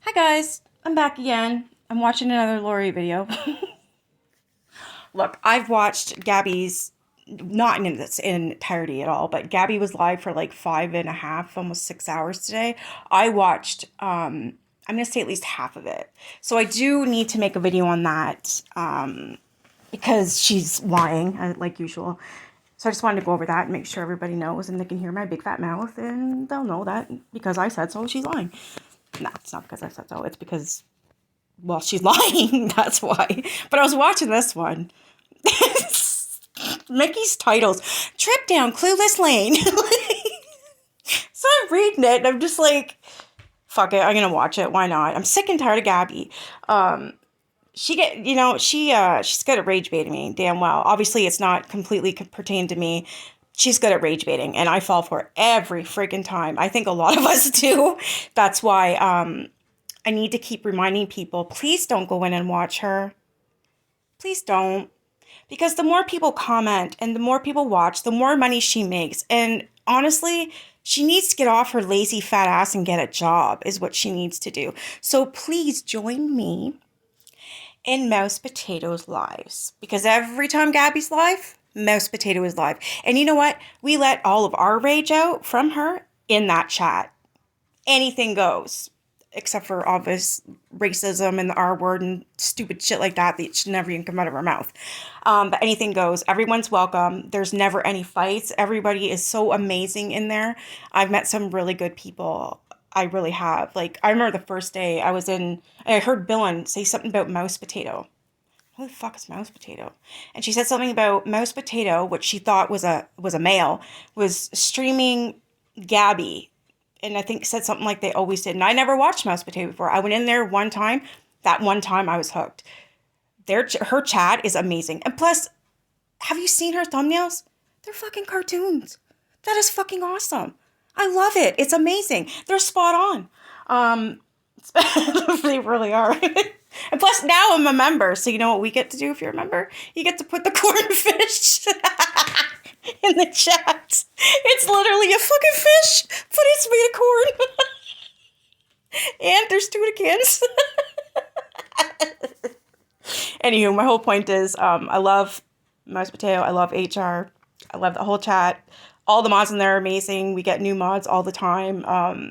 Hi guys, I'm back again. I'm watching another Lori video. Look, I've watched Gabby's, not in its entirety at all, but Gabby was live for like 5.5, almost 6 hours today. I watched, I'm gonna say at least half of it. So I do need to make a video on that, because she's lying, like usual. So I just wanted to go over that and make sure everybody knows and they can hear my big fat mouth and they'll know that because I said so, she's lying. No, it's not because I said so. It's because, well, she's lying. That's why. But I was watching this one. Mickey's titles. Trip down Clueless Lane. So I'm reading it and I'm just like, fuck it. I'm going to watch it. Why not? I'm sick and tired of Gabby. She's good at rage baiting me damn well. Obviously, it's not completely pertained to me. She's good at rage baiting, and I fall for it every freaking time. I think a lot of us do. That's why I need to keep reminding people, please don't go in and watch her. Please don't. Because the more people comment and the more people watch, the more money she makes. And honestly, she needs to get off her lazy fat ass and get a job is what she needs to do. So please join me in Mouse Potato's lives. Because every time Gabby's live, Mouse Potato is live. And you know what? We let all of our rage out from her in that chat. Anything goes. Except for obvious racism and the R word and stupid shit like that should never even come out of her mouth. But anything goes. Everyone's welcome. There's never any fights. Everybody is so amazing in there. I've met some really good people. I really have. Like, I remember the first day I was in, and I heard Billin say something about Mouse Potato. Who the fuck is Mouse Potato? And she said something about Mouse Potato, which she thought was a male, was streaming Gabby. And I think said something like they always did. And I never watched Mouse Potato before. I went in there one time. That one time I was hooked. Her chat is amazing. And plus, have you seen her thumbnails? They're fucking cartoons. That is fucking awesome. I love it. It's amazing. They're spot on. They really are. And plus, now I'm a member. So you know what we get to do if you're a member? You get to put the cornfish in the chat. It's literally a fucking fish, but it's made of corn. And there's toucans. Anywho, my whole point is I love Mouse Potato. I love HR. I love the whole chat. All the mods in there are amazing. We get new mods all the time.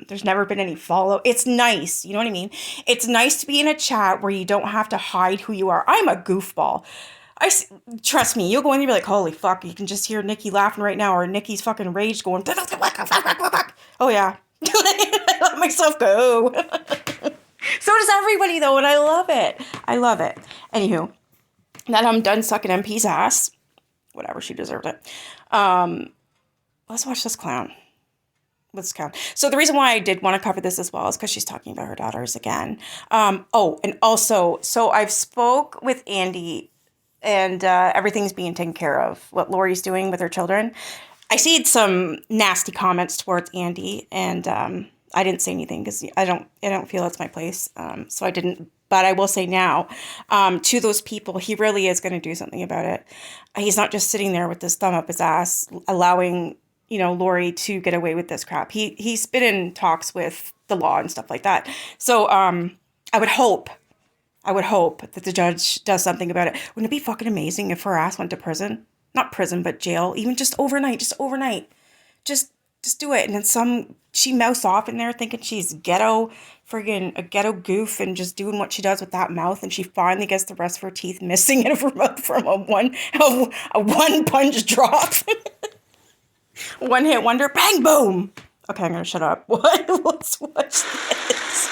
There's never been any follow. It's nice. You know what I mean? It's nice to be in a chat where you don't have to hide who you are. I'm a goofball. Trust me, you'll go in and you'll be like, holy fuck, you can just hear Nikki laughing right now, or Nikki's fucking rage going, oh yeah. I let myself go. So does everybody though, and I love it. I love it. Anywho, now that I'm done sucking MP's ass, whatever, she deserved it. Let's watch this clown. Let's count. So the reason why I did want to cover this as well is because she's talking about her daughters again. Oh, and also, so I've spoke with Andy and everything's being taken care of, what Lori's doing with her children. I see some nasty comments towards Andy, and I didn't say anything because I don't feel it's my place. So I didn't, but I will say now, to those people, he really is going to do something about it. He's not just sitting there with his thumb up his ass, allowing, Lori to get away with this crap. He's been in talks with the law and stuff like that. So I would hope that the judge does something about it. Wouldn't it be fucking amazing if her ass went to prison? Not prison, but jail. Even just overnight. Just do it. And then she mouse off in there thinking she's a ghetto goof and just doing what she does with that mouth. And she finally gets the rest of her teeth missing out of her mouth from a one punch drop. One hit wonder. Bang, boom. Okay, I'm going to shut up. Let's watch this.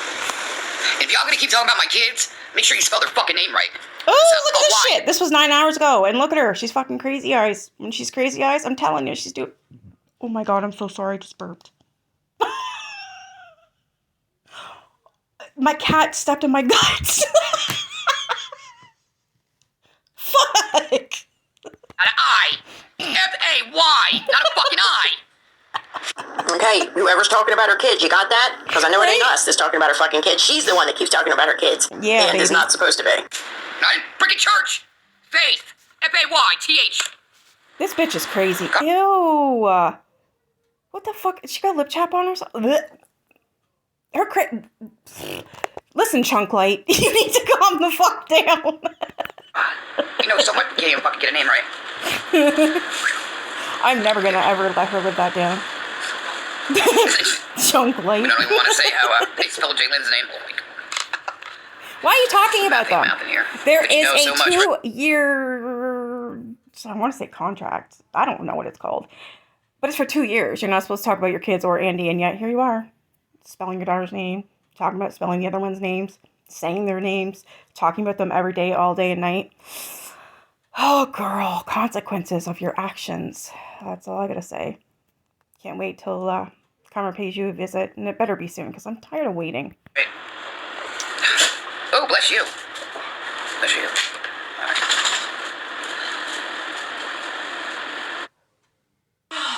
If y'all gonna keep talking about my kids, make sure you spell their fucking name right. Oh, look at this shit. This was 9 hours ago. And look at her. She's fucking crazy eyes. When she's crazy eyes, I'm telling you, she's doing... Oh my god, I'm so sorry. I just burped. My cat stepped in my guts. Fuck. An I. F-A-Y. Not a fucking I. Okay, whoever's talking about her kids, you got that? Because I know it ain't us that's talking about her fucking kids. She's the one that keeps talking about her kids. Yeah, and is not supposed to be. Not in freaking church. Faith. F-A-Y-T-H. This bitch is crazy. Ew. What the fuck? She got lip chap on her? Listen Listen, Chunk Light, you need to calm the fuck down. You know so much, you can't even fucking get a name right. I'm never gonna ever let her live that down. Chunk Light. I don't even want to say how they spelled Jalen's name. Oh my God. Why are you talking about them? There is a so 2-year, I want to say contract. I don't know what it's called. But it's for 2 years. You're not supposed to talk about your kids or Andy, and yet here you are. Spelling your daughter's name, talking about spelling the other one's names, saying their names, talking about them every day, all day and night. Oh, girl, consequences of your actions. That's all I gotta say. Can't wait till Karma pays you a visit, and it better be soon, because I'm tired of waiting. Wait. Oh, bless you. Bless you. All right.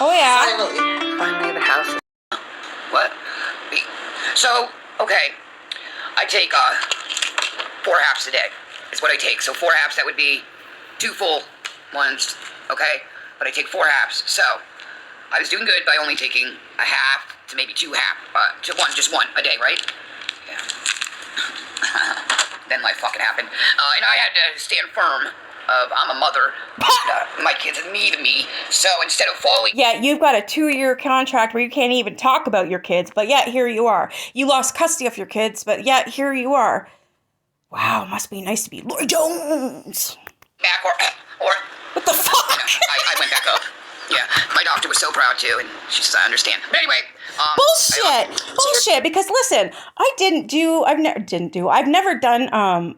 Oh, yeah. Finally, the house. What? So, okay. I take 4 halves a day. Is what I take. So 4 halves, that would be 2 full ones. Okay? But I take 4 halves. So, I was doing good by only taking a half to maybe 2 half. Just one a day, right? Yeah. Then life fucking happened. And I had to stand firm of I'm a mother. My kids need me. So instead of falling... Yeah, you've got a 2-year contract where you can't even talk about your kids, but yet here you are. You lost custody of your kids, but yet here you are. Wow, must be nice to be Lori Jones. Back or... What the fuck? I went back up. Yeah, my doctor was so proud too, and she says, I understand. But anyway... Bullshit, because listen, I've never done,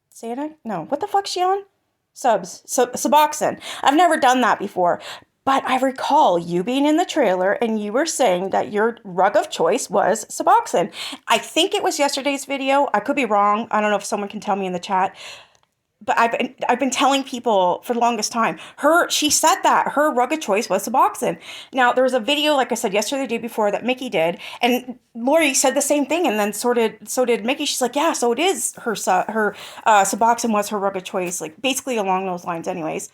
Santa? No, what the fuck's she on? Suboxone. I've never done that before, but I recall you being in the trailer and you were saying that your rug of choice was Suboxone. I think it was yesterday's video. I could be wrong. I don't know if someone can tell me in the chat. But I've been telling people for the longest time. She said that her rug of choice was Suboxone. Now there was a video, like I said yesterday, the day before, that Mickey did, and Lori said the same thing, and then so did Mickey. She's like, yeah, so it is her Suboxone was her rug of choice, like basically along those lines, anyways.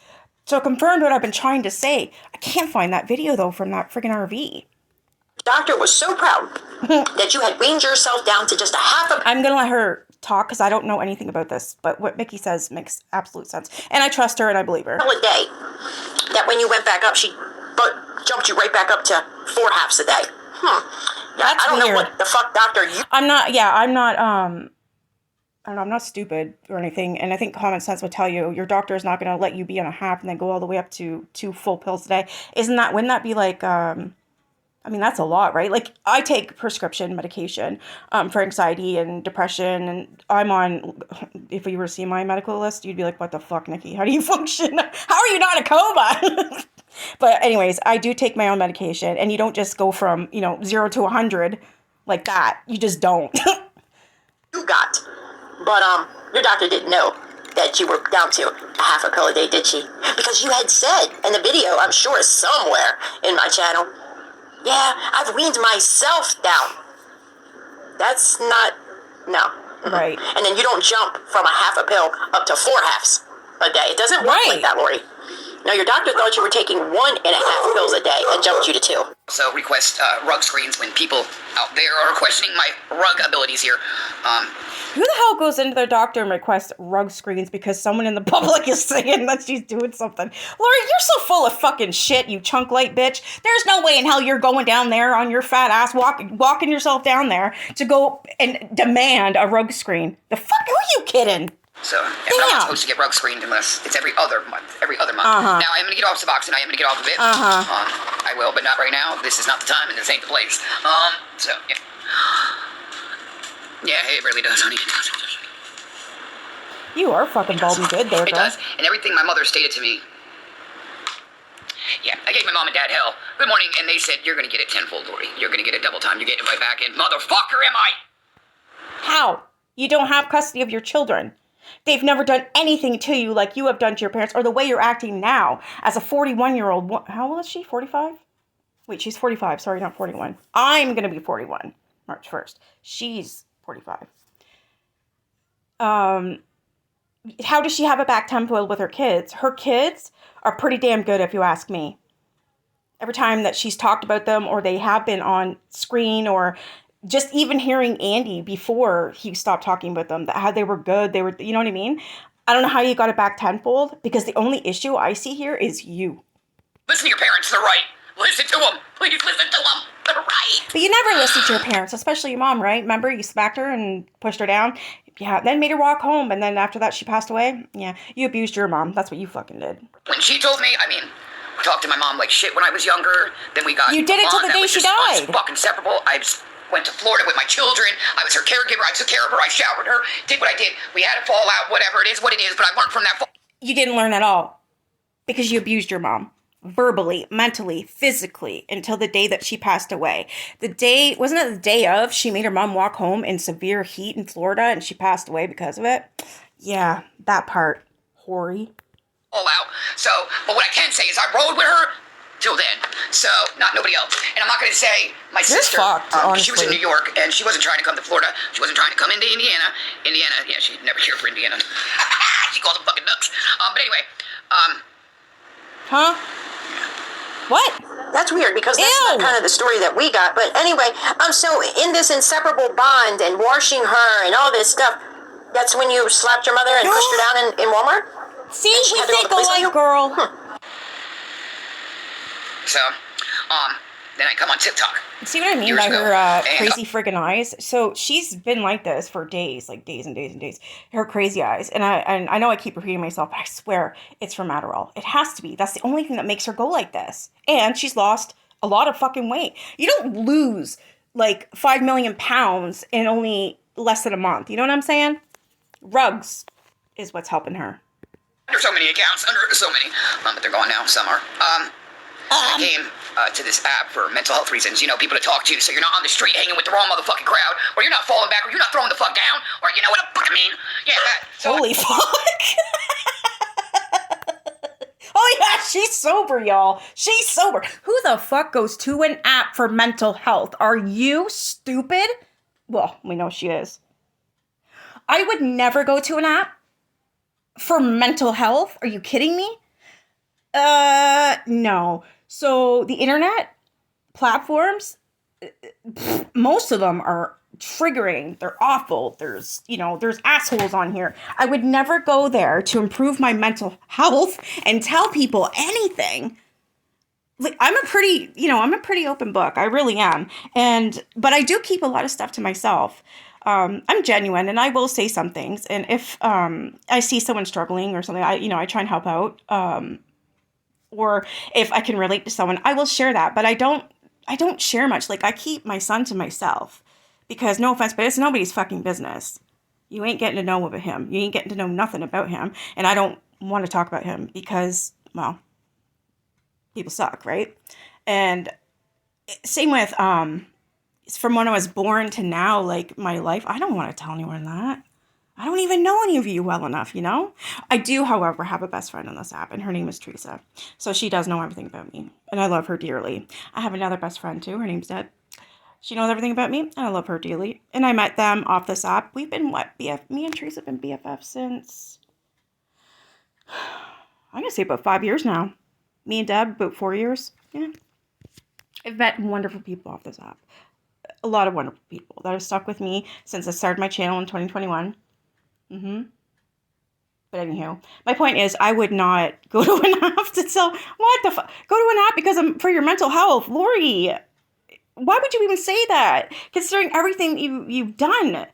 So it confirmed what I've been trying to say. I can't find that video though from that friggin' RV. Doctor was so proud that you had weaned yourself down to just a half a... I'm gonna let her talk because I don't know anything about this, but what Mickey says makes absolute sense, and I trust her and I believe her. A day that when you went back up, she jumped you right back up to 4 halves a day. Yeah, That's I don't weird. know what the fuck, doctor. I'm not stupid or anything, and I think common sense would tell you your doctor is not going to let you be on a half and then go all the way up to 2 full pills a day. Wouldn't that be like, I mean, that's a lot, right? Like, I take prescription medication for anxiety and depression, and I'm on, if you were to see my medical list, you'd be like, what the fuck, Nikki? How do you function? How are you not in a coma? But anyways, I do take my own medication, and you don't just go from, 0 to 100 like that. You just don't. You got. But, your doctor didn't know that you were down to a half a pill a day, did she? Because you had said in the video, I'm sure somewhere in my channel, yeah, I've weaned myself down. That's not... No. Right. And then you don't jump from a half a pill up to 4 halves a day. It doesn't work like that, Lori. No, your doctor thought you were taking 1.5 pills a day and jumped you to 2. So request rug screens when people out there are questioning my rug abilities here. Who the hell goes into their doctor and requests rug screens because someone in the public is saying that she's doing something? Lori, you're so full of fucking shit, you chunk light bitch. There's no way in hell you're going down there on your fat ass, walking yourself down there to go and demand a rug screen. The fuck? Who are you kidding? So, yeah, I'm not supposed to get rug screened unless it's every other month. Now, I am going to get off Suboxone. I am going to get off of it. I will, but not right now. This is not the time, and this ain't the place. So, yeah. Yeah, it really does, honey. It does. You are fucking bald and good there, girl. It does. And everything my mother stated to me. Yeah, I gave my mom and dad hell. Good morning, and they said, you're going to get it tenfold, Lori. You're going to get it double time. You're getting it right back in. Motherfucker, am I? How? You don't have custody of your children. They've never done anything to you like you have done to your parents, or the way you're acting now as a 41-year-old. How old is she? 45? Wait, she's 45. Sorry, not 41. I'm going to be 41 March 1st. She's 45. How does she have it back tenfold with her kids? Her kids are pretty damn good, if you ask me. Every time that she's talked about them, or they have been on screen, or Just even hearing Andy before he stopped talking with them, that how they were good, they were, you know what I mean? I don't know how you got it back tenfold, because the only issue I see here is you. Listen to your parents, they're right. Listen to them. Please listen to them. They're right. But you never listened to your parents, especially your mom, right? Remember, you smacked her and pushed her down? Yeah, then made her walk home, and then after that she passed away? Yeah, you abused your mom. That's what you fucking did. When she told me, I talked to my mom like shit when I was younger. Then we got... You did it till the day she died. Fucking inseparable. I went to Florida with my children. I was her caregiver. I took care of her. I showered her. Did what I did. We had a fallout. Whatever. It is what it is. But I learned from that. You didn't learn at all. Because you abused your mom. Verbally, mentally, physically, until the day that she passed away. The day, wasn't it the day of, she made her mom walk home in severe heat in Florida and she passed away because of it? Yeah, that part. Hoary. All out. So, but what I can say is I rode with her till then. So, not nobody else. And I'm not going to say my sister, she was in New York and she wasn't trying to come to Florida. She wasn't trying to come into Indiana. Yeah, she'd never care for Indiana. She calls them fucking ducks. But anyway, Huh? What? That's weird because that's not kind of the story that we got. But anyway, so in this inseparable bond and washing her and all this stuff, that's when you slapped your mother and pushed her down in Walmart? See, we think alike, girl. So, then I come on TikTok. See what I mean by her crazy friggin' eyes? So she's been like this for days, like days and days and days. Her crazy eyes. And I know I keep repeating myself, but I swear it's from Adderall. It has to be. That's the only thing that makes her go like this. And she's lost a lot of fucking weight. You don't lose like 5 million pounds in only less than a month. You know what I'm saying? Rugs is what's helping her. Under so many accounts, but they're gone now. Some are. I came to this app for mental health reasons. You know, people to talk to, so you're not on the street hanging with the wrong motherfucking crowd, or you're not falling back, or you're not throwing the fuck down, or you know what I mean? Yeah. So holy fuck! Oh yeah, she's sober, y'all. She's sober. Who the fuck goes to an app for mental health? Are you stupid? Well, we know she is. I would never go to an app for mental health. Are you kidding me? No. So the internet platforms, most of them are triggering. They're awful. There's assholes on here. I would never go there to improve my mental health and tell people anything. Like, I'm a pretty open book. I really am. But I do keep a lot of stuff to myself. I'm genuine and I will say some things. And if, I see someone struggling or something, I try and help out. Or if I can relate to someone, I will share that. But I don't share much. Like, I keep my son to myself because, no offense, but it's nobody's fucking business. You ain't getting to know about him. You ain't getting to know nothing about him. And I don't want to talk about him because, well, people suck, right? And same with, from when I was born to now, like my life, I don't want to tell anyone that. I don't even know any of you well enough, you know? I do, however, have a best friend on this app, and her name is Teresa. So she does know everything about me, and I love her dearly. I have another best friend, too. Her name's Deb. She knows everything about me, and I love her dearly. And I met them off this app. We've been, me and Teresa have been BFF since, I'm going to say about 5 years now. Me and Deb, about 4 years. Yeah. I've met wonderful people off this app. A lot of wonderful people that have stuck with me since I started my channel in 2021. But anyhow, my point is, I would not go to an app to tell, what the fuck? Go to an app because I'm for your mental health. Lori, why would you even say that? Considering everything you've done,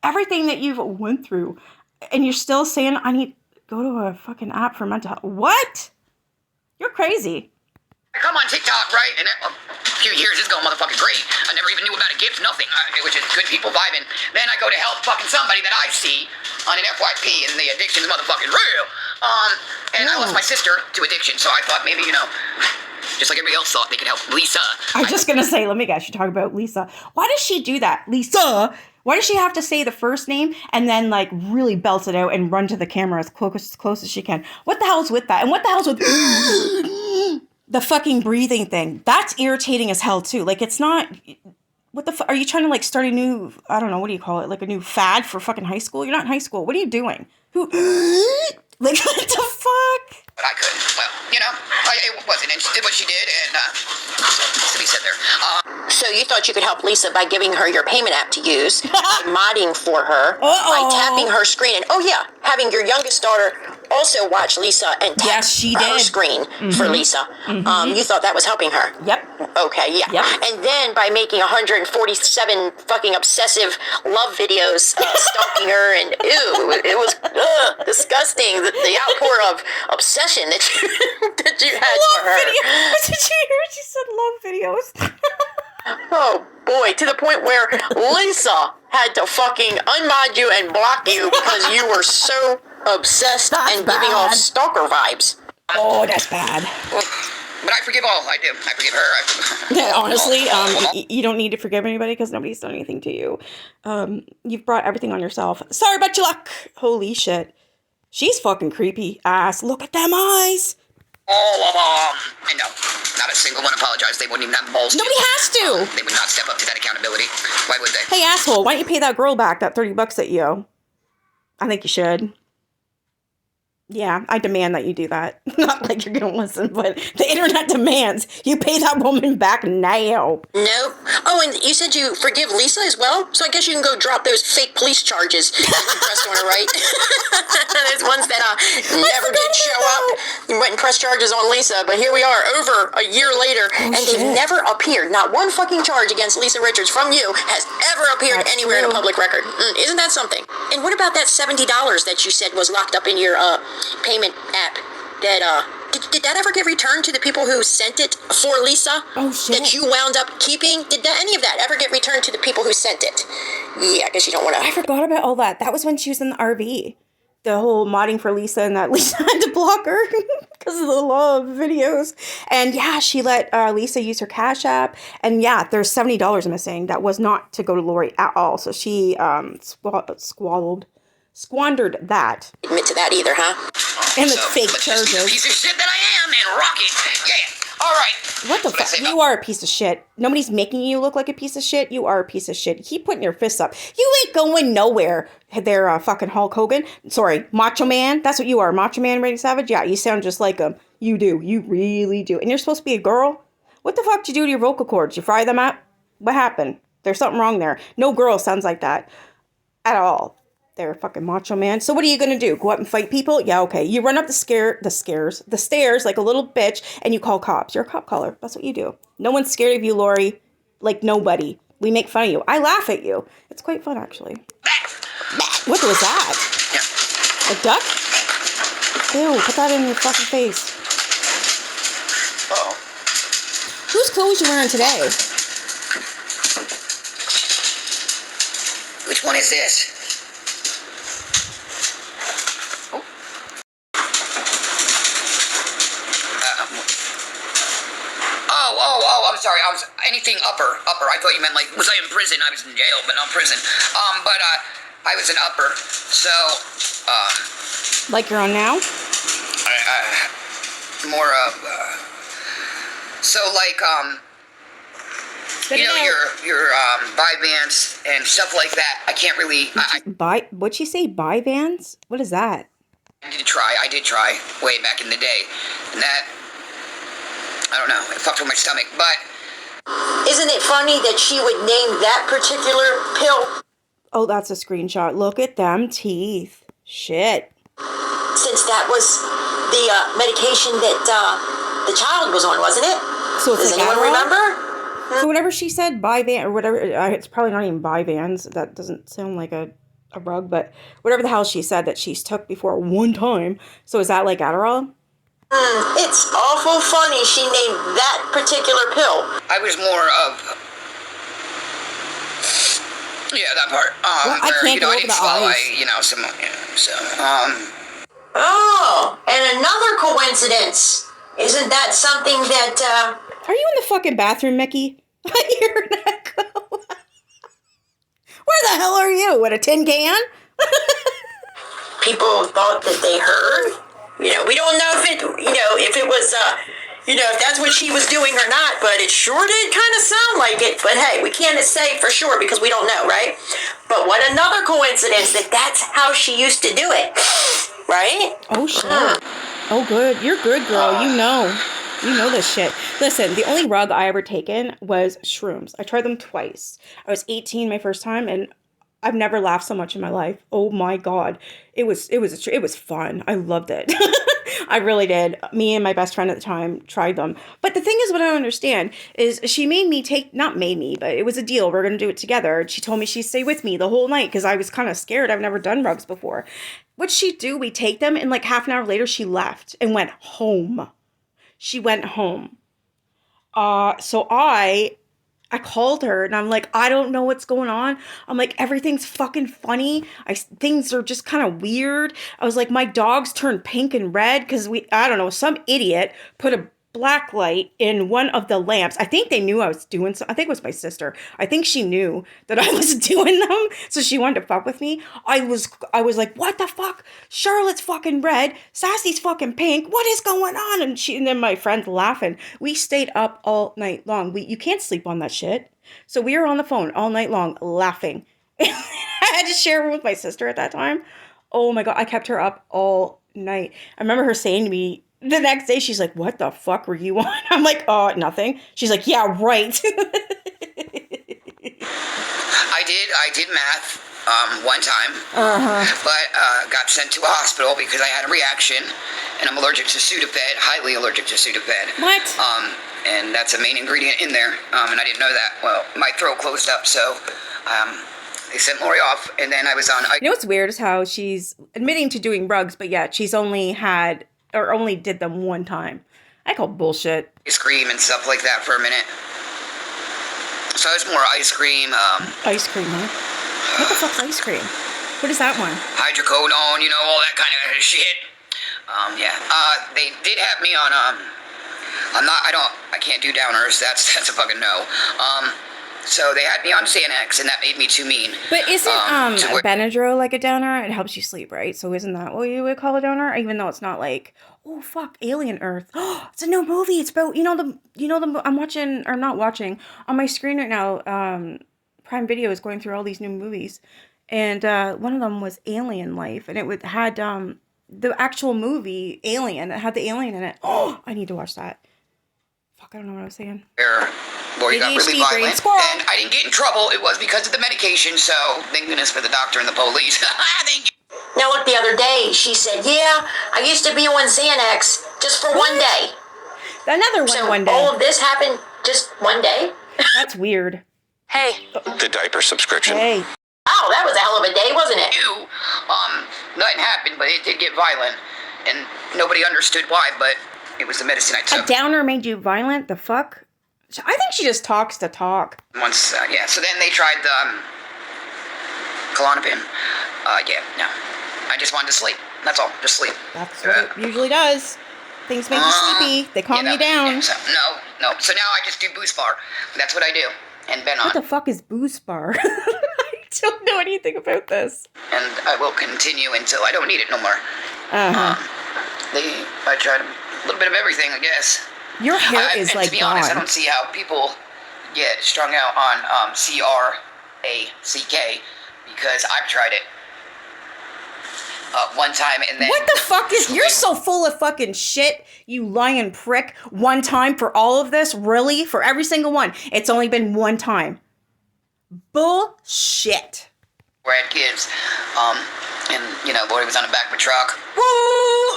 everything that you've went through, and you're still saying, I need to go to a fucking app for mental health. What? You're crazy. I come on TikTok, right? And a few years is going motherfucking great. I never even knew about a gift, nothing. It was just good people vibing. Then I go to help fucking somebody that I see on an FYP, and the addiction's motherfucking real. And I lost my sister to addiction, so I thought maybe, just like everybody else thought they could help Lisa. I was just gonna say, let me guess, you're talking about Lisa. Why does she do that? Lisa! Why does she have to say the first name and then, like, really belt it out and run to the camera as close as she can? What the hell's with that? And what the hell's with the fucking breathing thing? That's irritating as hell, too. Like, it's not... What the fuck? Are you trying to, like, start a new... I don't know, what do you call it? Like, a new fad for fucking high school? You're not in high school. What are you doing? Like, what the fuck? But I couldn't. Well, it wasn't. And she did what she did, and to be said there. So you thought you could help Lisa by giving her your payment app to use, modding for her, by tapping her screen, and having your youngest daughter also watch Lisa and tap her screen for Lisa. You thought that was helping her. Yep. Okay, yeah. Yep. And then by making 147 fucking obsessive love videos, stalking her, and it was disgusting. The outpour of obsession that you had for her. Videos. Did you hear? She said love videos. Oh boy, to the point where Lisa had to fucking unmod you and block you because you were so obsessed and giving off stalker vibes. Oh, that's bad. But I forgive all. I do. I forgive her. Yeah, honestly, you don't need to forgive anybody because nobody's done anything to you. You've brought everything on yourself. Sorry about your luck. Holy shit. She's fucking creepy ass. Look at them eyes. All of them. And no, not a single one apologized. They wouldn't even have balls. Nobody has to. They would not step up to that accountability. Why would they? Hey, asshole, why don't you pay that girl back that $30 that you owe? I think you should. Yeah, I demand that you do that. Not like you're going to listen, but the internet demands you pay that woman back now. Nope. Oh, and you said you forgive Lisa as well? So I guess you can go drop those fake police charges you pressed on her, right? There's ones that never did show up. You went and pressed charges on Lisa, but here we are over a year later, and they've never appeared. Not one fucking charge against Lisa Richards from you has ever appeared anywhere in a public record. Isn't that something? And what about that $70 that you said was locked up in your payment app? That did that ever get returned to the people who sent it for Lisa? Oh shit! That you wound up keeping? Did any of that ever get returned to the people who sent it? Yeah, I guess you don't want to. I forgot about all that. That was when she was in the RV. The whole modding for Lisa, and that Lisa had to block her because of the love videos. And yeah, she let Lisa use her Cash App. And yeah, there's $70 missing. That was not to go to Lori at all. So she squandered that. Admit to that either, huh? And the fake charges. Piece of shit that I am, and rock it. Yeah. All right. What the fuck? You are a piece of shit. Nobody's making you look like a piece of shit. You are a piece of shit. Keep putting your fists up. You ain't going nowhere. They're fucking Hulk Hogan. Sorry, Macho Man. That's what you are. Macho Man, Randy Savage. Yeah, you sound just like him. You do. You really do. And you're supposed to be a girl? What the fuck did you do to your vocal cords? You fry them up? What happened? There's something wrong there. No girl sounds like that. At all. They're fucking Macho Man. So what are you going to do? Go out and fight people? Yeah, okay. You run up the stairs like a little bitch, and you call cops. You're a cop caller. That's what you do. No one's scared of you, Lori. Like, nobody. We make fun of you. I laugh at you. It's quite fun, actually. What was that? A duck? Ew, put that in your fucking face. Uh-oh. Whose clothes you wearing today? Which one is this? I'm sorry. Anything upper. I thought you meant like, was I in prison? I was in jail, but not prison. But I was an upper. So, like you're on now? More of, so like, your buy bands and stuff like that. I can't really. What'd she say? Buy bands? What is that? I did try way back in the day, and that. I don't know. It fucked with my stomach, but isn't it funny that she would name that particular pill? Oh, that's a screenshot. Look at them teeth. Shit. Since that was the medication that the child was on, wasn't it? So it's Does anyone remember? So whatever she said, Vyvanse or whatever. It's probably not even Vyvanse. That doesn't sound like a rug, but whatever the hell she said that she's took before one time. So is that like Adderall? It's awful funny she named that particular pill. I was more of... Yeah, that part. Well, I can't go over the eyes. Oh, and another coincidence. Isn't that something that, Are you in the fucking bathroom, Mickey? I hear an echo. Where the hell are you? What, a tin can? people thought that they heard? We don't know if it was, if that's what she was doing or not, but it sure did kind of sound like it. But hey, we can't say for sure because we don't know, right? But what another coincidence that that's how she used to do it. right? Oh, shit. Oh, good. You're good, girl. You know. You know this shit. Listen, the only rug I ever taken was shrooms. I tried them twice. I was 18 my first time, and I've never laughed so much in my life. Oh my god, it was fun. I loved it. I really did. Me and my best friend at the time tried them. But the thing is, what I don't understand is she made me take, not made me, but it was a deal. We're gonna do it together. She told me she'd stay with me the whole night because I was kind of scared. I've never done rugs before. What'd she do? We take them, and like half an hour later, she left and went home. She went home. So I called her and I'm like, I don't know what's going on. I'm like, everything's fucking funny. Things are just kind of weird. I was like, my dogs turned pink and red because I don't know, some idiot put a black light in one of the lamps. I think they knew I was doing I think it was my sister. I think she knew that I was doing them, so she wanted to fuck with me. I was like, what the fuck? Charlotte's fucking red, Sassy's fucking pink. What is going on? And then my friend's laughing. We stayed up all night long. You can't sleep on that shit. So we were on the phone all night long laughing. I had to share a room with my sister at that time. Oh my god, I kept her up all night. I remember her saying to me the next day, she's like, what the fuck were you on? I'm like, oh, nothing. She's like, yeah, right. I did math one time, but got sent to a hospital because I had a reaction, and I'm allergic to Sudafed, highly allergic to Sudafed. What? And that's a main ingredient in there, and I didn't know that. Well, my throat closed up, so they sent Lori off, and then I was on... You know what's weird is how she's admitting to doing rugs, but yet she's only did them one time. I call bullshit. Ice cream and stuff like that for a minute. So it's more ice cream. Ice cream, huh? What the fuck's ice cream? What is that one? Hydrocodone, you know, all that kind of shit. Yeah. They did have me on, I can't do downers. That's a fucking no. So they had me on Xanax, and that made me too mean. But isn't Benadryl like a downer? It helps you sleep, right? So isn't that what you would call a downer? Even though it's not like, oh fuck, Alien Earth. Oh, it's a new movie. It's about I'm watching, or not watching on my screen right now. Prime Video is going through all these new movies, and one of them was Alien Life, and it had the actual movie Alien. It had the alien in it. Oh, I need to watch that. Fuck, I don't know what I was saying. Lori got really violent, and I didn't get in trouble. It was because of the medication, so thank goodness for the doctor and the police. Thank you. Now look, the other day, she said, yeah, I used to be on Xanax just for one day. Another one day. All of this happened just one day? That's weird. Hey. The diaper subscription. Hey. Oh, that was a hell of a day, wasn't it? Nothing happened, but it did get violent, and nobody understood why, but it was the medicine I took. A downer made you violent? The fuck? I think she just talks to talk. Once, yeah, so then they tried the Klonopin. Yeah, no. I just wanted to sleep. That's all, just sleep. That's what it usually does. Things make you sleepy. They calm you down. Yeah, so, no. So now I just do Boost Bar. That's what I do. And Ben on. What the fuck is Boost Bar? I don't know anything about this. And I will continue until I don't need it no more. I tried a little bit of everything, I guess. Your hair is like to be honest, I don't see how people get strung out on CRACK because I've tried it one time and then... What the fuck is... You're so full of fucking shit, you lying prick. One time for all of this? Really? For every single one? It's only been one time. Bullshit. Where I had kids, and, you know, Lori was on the back of a truck. Woo!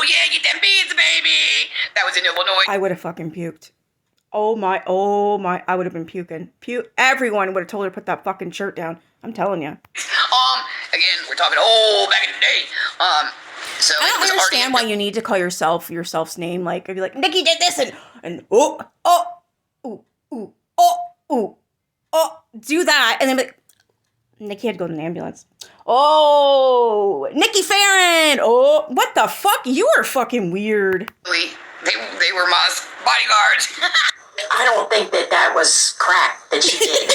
Yeah, get them beans, baby! That was in Illinois. I would have fucking puked. Oh my, I would have been puking. Everyone would have told her to put that fucking shirt down. I'm telling you. Again, we're talking, back in the day. So I don't understand why you need to call yourself's name. Like, I'd be like, Nikki did this, and do that, and then be like, Nikki had to go to an ambulance. Oh, Nikki Farron. Oh, what the fuck? You are fucking weird. They were my bodyguards. I don't think that was crack that she did.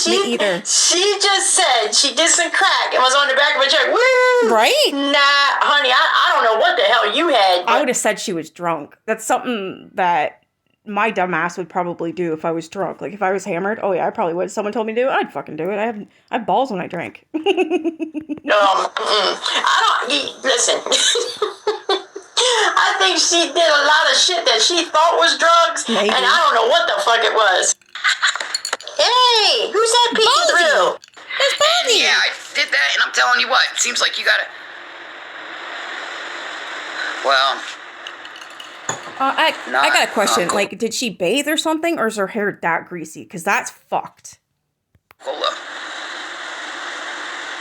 Me either. She just said she did some crack and was on the back of a truck. Woo! Right? Nah, honey, I don't know what the hell you had. I would have said she was drunk. That's something that my dumb ass would probably do if I was drunk. Like if I was hammered, oh yeah, I probably would. If someone told me to do it, I'd fucking do it. I have balls when I drink. I don't, listen. I think she did a lot of shit that she thought was drugs, Maybe. and I don't know what the fuck it was. Hey, who's that peeking through? That's Baldy. Yeah, I did that, and I'm telling you what, it seems like you gotta... Well... I got a question. cool. Like, did she bathe or something, or is her hair that greasy? Because that's fucked. Hold up.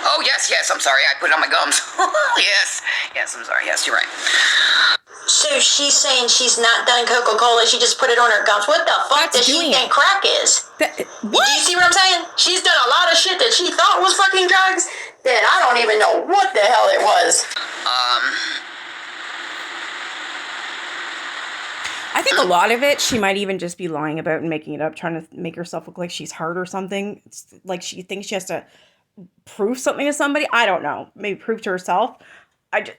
Oh, yes, I'm sorry, I put it on my gums. yes, I'm sorry, yes, you're right. So she's saying she's not done Coca-Cola, she just put it on her gums. What the fuck does she think crack is? What? Do you see what I'm saying? She's done a lot of shit that she thought was fucking drugs that I don't even know what the hell it was. I think a lot of it, she might even just be lying about and making it up, trying to make herself look like she's hurt or something. It's like she thinks she has to prove something to somebody. I don't know. Maybe prove to herself.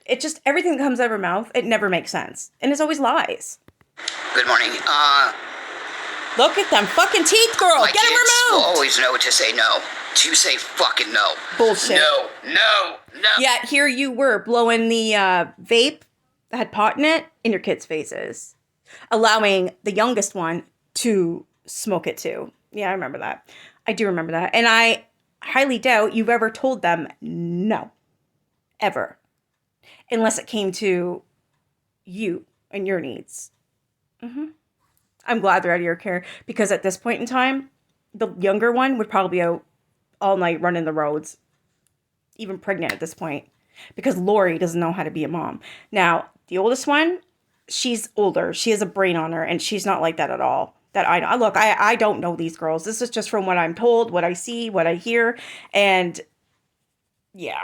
It just, everything that comes out of her mouth, it never makes sense. And it's always lies. Good morning. Look at them fucking teeth, girl. Get them removed. Always know to say no. To say fucking no. Bullshit. No. Yeah, here you were blowing the vape that had pot in it in your kids' faces, allowing the youngest one to smoke it too. Yeah, I remember that. I do remember that. And I highly doubt you've ever told them no. Ever. Unless it came to you and your needs. I'm glad they're out of your care, because at this point in time, the younger one would probably be out all night running the roads, even pregnant at this point, because Lori doesn't know how to be a mom. Now, the oldest one, she's older. She has a brain on her, and she's not like that at all. That I know. Look, I don't know these girls. This is just from what I'm told, what I see, what I hear, and yeah.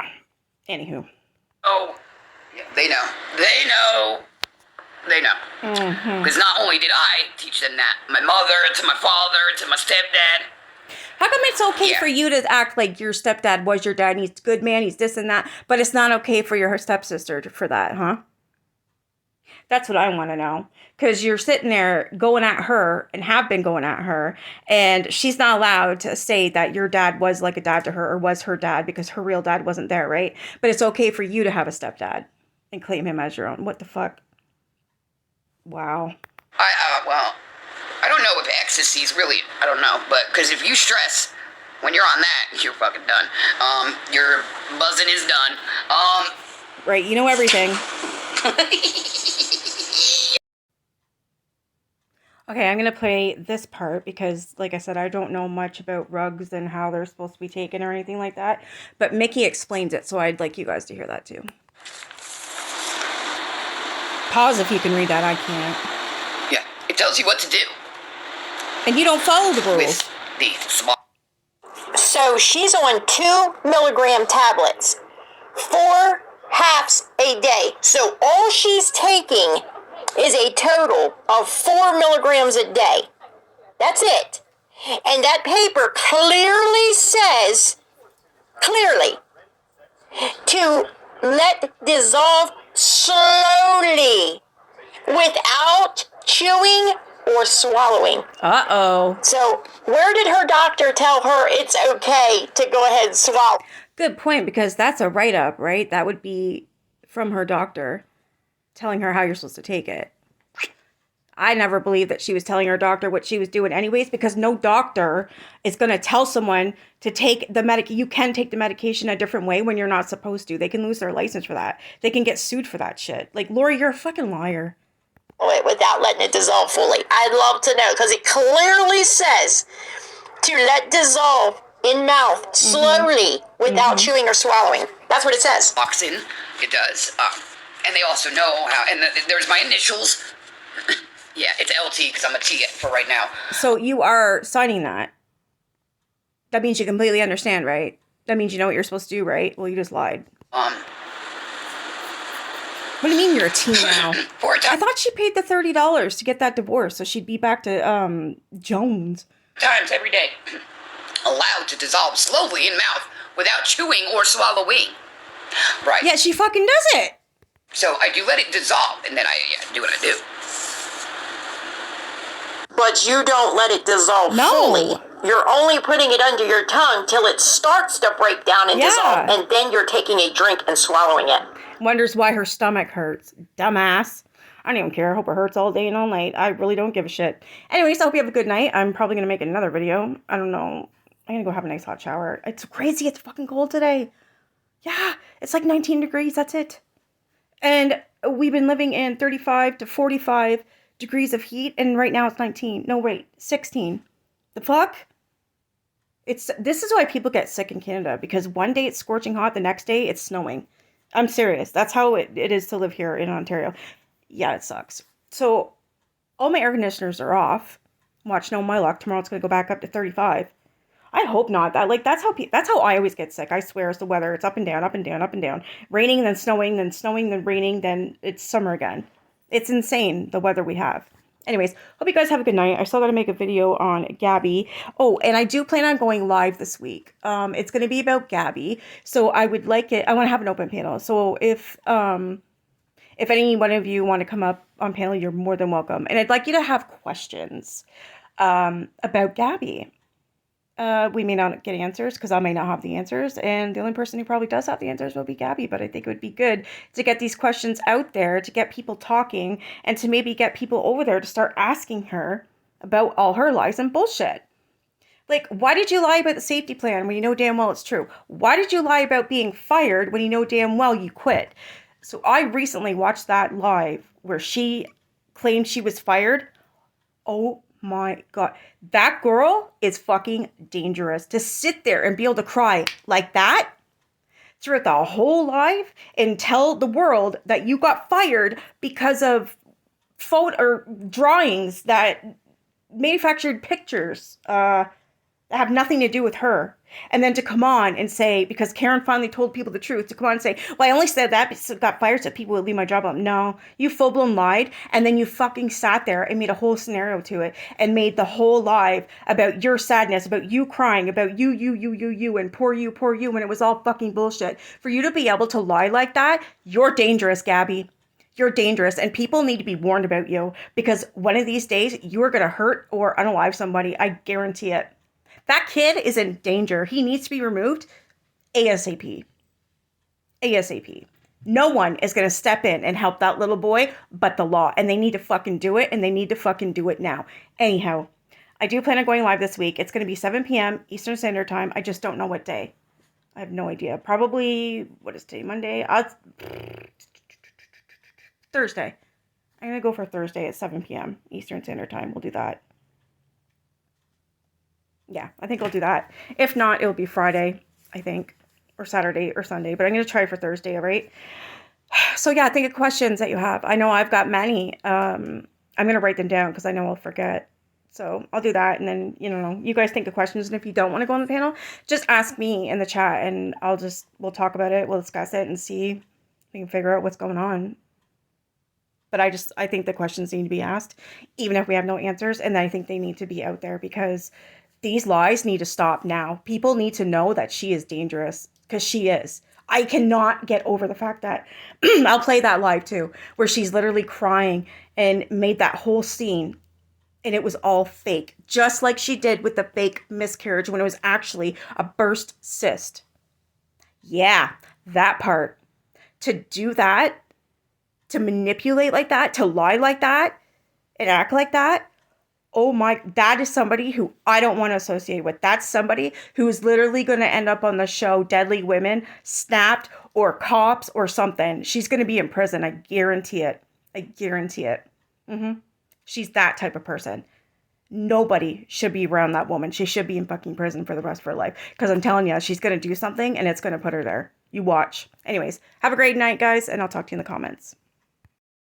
Anywho. Oh, yeah, they know. Because not only did I teach them that, my mother, to my father, to my stepdad. How come it's okay for you to act like your stepdad was your dad and he's a good man, he's this and that, but it's not okay for your stepsister for that, huh? That's what I want to know. Because you're sitting there going at her and have been going at her, and she's not allowed to say that your dad was like a dad to her or was her dad because her real dad wasn't there, right? But it's okay for you to have a stepdad and claim him as your own. What the fuck? Wow. I don't know if ecstasy's really, I don't know, but because if you stress when you're on that, you're fucking done. Your buzzing is done. Right, you know everything. Okay, I'm going to play this part because, like I said, I don't know much about rugs and how they're supposed to be taken or anything like that. But Mickey explains it, so I'd like you guys to hear that too. Pause if you can read that, I can't. Yeah, it tells you what to do. And you don't follow the rules. With the small. So she's on 2 milligram tablets, 4 halves a day. So all she's taking is a total of 4 milligrams a day. That's it. And that paper clearly says, to let dissolve slowly without chewing or swallowing. Uh-oh. So where did her doctor tell her it's okay to go ahead and swallow? Good point, because that's a write-up, right? That would be from her doctor telling her how you're supposed to take it. I never believed that she was telling her doctor what she was doing anyways, because no doctor is going to tell someone to take the you can take the medication a different way when you're not supposed to. They can lose their license for that. They can get sued for that shit. Like, Lori, you're a fucking liar. Without letting it dissolve fully. I'd love to know, because it clearly says to let dissolve in mouth slowly without chewing or swallowing. That's what it says. Oxin, it does. And they also know how, and there's my initials. Yeah, it's LT because I'm a T for right now. So you are signing that. That means you completely understand, right? That means you know what you're supposed to do, right? Well, you just lied. What do you mean you're a T now? I thought she paid the $30 to get that divorce, so she'd be back to Jones. Times every day. Allowed to dissolve slowly in mouth without chewing or swallowing. Right. Yeah, she fucking does it. So I do let it dissolve, and then I do what I do. But you don't let it dissolve fully. You're only putting it under your tongue till it starts to break down and dissolve, and then you're taking a drink and swallowing it. Wonders why her stomach hurts. Dumbass. I don't even care. I hope it hurts all day and all night. I really don't give a shit. Anyways, I hope you have a good night. I'm probably going to make another video. I don't know. I'm going to go have a nice hot shower. It's crazy. It's fucking cold today. Yeah, it's like 19 degrees. That's it. And we've been living in 35 to 45 degrees of heat, and right now it's 19. No, wait, 16. The fuck? This is why people get sick in Canada, because one day it's scorching hot, the next day it's snowing. I'm serious. That's how it is to live here in Ontario. Yeah, it sucks. So all my air conditioners are off. Watch, no, my luck. Tomorrow it's going to go back up to 35. I hope not. That's how I always get sick. I swear, it's the weather. It's up and down, up and down, up and down. Raining, then snowing, then raining, then it's summer again. It's insane, the weather we have. Anyways, hope you guys have a good night. I still got to make a video on Gabby. Oh, and I do plan on going live this week. It's going to be about Gabby. So I would like it. I want to have an open panel. So if any one of you want to come up on panel, you're more than welcome. And I'd like you to have questions about Gabby. We may not get answers because I may not have the answers, and the only person who probably does have the answers will be Gabby, but I think it would be good to get these questions out there, to get people talking, and to maybe get people over there to start asking her about all her lies and bullshit. Like, why did you lie about the safety plan when you know damn well it's true? Why did you lie about being fired when you know damn well you quit? So I recently watched that live where she claimed she was fired. Oh my God. That girl is fucking dangerous. To sit there and be able to cry like that throughout the whole live and tell the world that you got fired because of photo or drawings that manufactured pictures that have nothing to do with her. And then to come on and say, because Karen finally told people the truth, to come on and say, well, I only said that because I got fired so people would leave my job up. No, you full-blown lied. And then you fucking sat there and made a whole scenario to it and made the whole live about your sadness, about you crying, about you, and poor you, when it was all fucking bullshit. For you to be able to lie like that, you're dangerous, Gabby. You're dangerous, and people need to be warned about you, because one of these days you are going to hurt or unalive somebody. I guarantee it. That kid is in danger. He needs to be removed ASAP. ASAP. No one is going to step in and help that little boy but the law. And they need to fucking do it. And they need to fucking do it now. Anyhow, I do plan on going live this week. It's going to be 7 p.m. Eastern Standard Time. I just don't know what day. I have no idea. Probably, what is today? Monday? Thursday. I'm going to go for Thursday at 7 p.m. Eastern Standard Time. We'll do that. Yeah, I think I'll do that. If not, it'll be Friday, I think, or Saturday or Sunday, but I'm going to try for Thursday, all right? So yeah, think of questions that you have. I know I've got many. I'm going to write them down because I know I'll forget. So I'll do that, and then, you guys think of questions, and if you don't want to go on the panel, just ask me in the chat, and we'll talk about it, we'll discuss it, and see if we can figure out what's going on. But I think the questions need to be asked, even if we have no answers, and I think they need to be out there, because these lies need to stop now. People need to know that she is dangerous, because she is. I cannot get over the fact that I'll play that live too, where she's literally crying and made that whole scene, and it was all fake, just like she did with the fake miscarriage when it was actually a burst cyst. Yeah, that part. To do that, to manipulate like that, to lie like that, and act like that. Oh my, that is somebody who I don't want to associate with. That's somebody who is literally going to end up on the show Deadly Women, Snapped, or Cops, or something. She's going to be in prison. I guarantee it. I guarantee it. She's that type of person. Nobody should be around that woman. She should be in fucking prison for the rest of her life. Because I'm telling you, she's going to do something, and it's going to put her there. You watch. Anyways, have a great night, guys, and I'll talk to you in the comments.